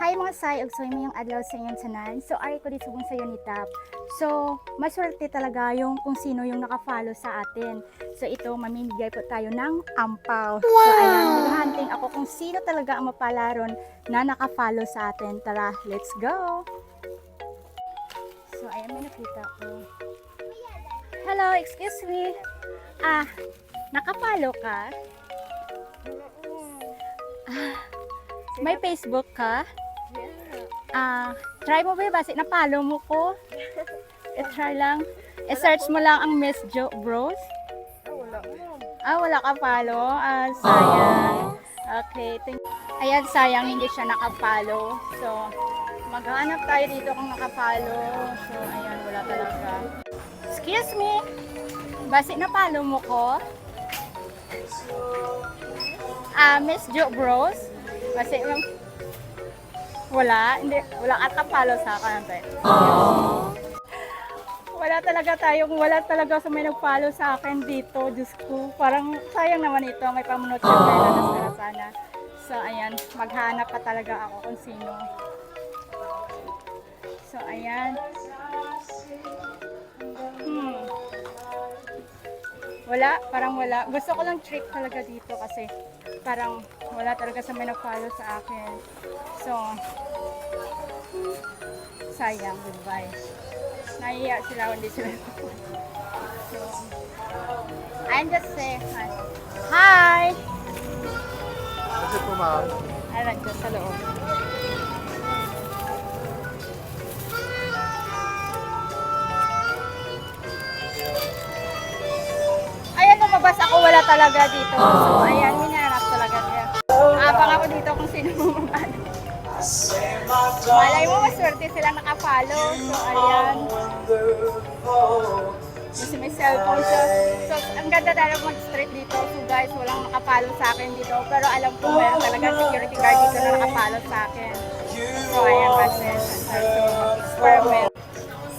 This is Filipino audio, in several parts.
Hi mga say, ug soy mayong adlaw sa inyong tanan. So ari ko dito subong sayo ni Tap. So maswerte talaga yung kung sino yung naka-follow sa atin. So ito mamimigay po tayo ng ampaw. So ayan, maghahunting ako kung sino talaga ang mapalaron na naka-follow sa atin. Tara, let's go. So ayan, may nakita ko. Hello, excuse me. Naka-follow ka? May Facebook ka? Try mo ba basi na-follow mo ko? I-try lang. I-search mo lang ang Miss Jo Bros. Wala ka follow. Sayang. Okay, ayan, sayang hindi siya naka-follow. So, maghanap tayo dito kung naka-follow. So, ayan, wala talaga. Excuse me. Basi na-follow mo ko? Miss Jo Bros. Basi wala ka follow sa akin. Wala talaga sa may nag-follow sa akin dito. Diyos ko, parang sayang naman ito. May pamunot siya kaya sana. So, ayan, maghanap pa talaga ako kung sino. So, ayan. Parang wala. Gusto ko lang trick talaga dito kasi parang wala talaga sa may nag-follow sa akin. So, sayang, goodbye. Nahiya sila, hindi sila. So, I'm just saying hi! Kasi po ma'am. Ay, nandiyan sa loob. Ayan, lumabas ako, wala talaga dito. So, ayan, hinarap talaga niya. Abang ako dito kung sino bumabalo. Malay mo, maswerte silang naka-follow. So, ayan. Kasi may cellphone siya. So, ang ganda talaga mag-straight dito. So, guys, walang naka-follow sa akin dito. Pero alam ko, mayroon talaga security guard dito na naka-follow sa akin. So, ayan, kasi experiment.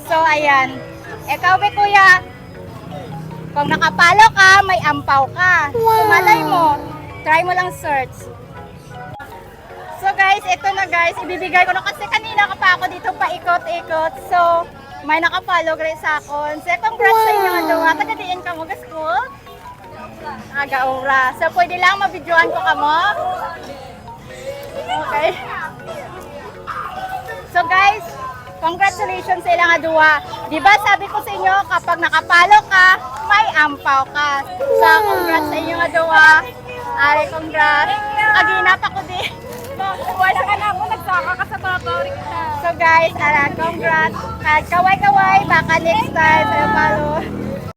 So, ayan. Ikaw, be, kuya. Kung nakapalo ka, may ampaw ka. So, malay mo, try mo lang search. So guys, ito na guys, ibibigay ko na kasi kanina ka pa ako dito paikot-ikot. So, may nakapalo guys sa akin. So, congrats sa inyo nga daw. Taga-diin ka mo, school? Aga-ura. So, pwede lang mabidyoan ko ka mo? Okay. So guys, congratulations sa ilang aduwa. Diba sabi ko sa inyo, kapag nakapalo ka, may ampaw ka. So, congrats sa inyo aduwa. Ay, congrats. Aginap ako din. Wala ka na ako, nagsaka ka sa babaw. So guys, congrats. Kaway-kaway, baka next time. Sayo palo.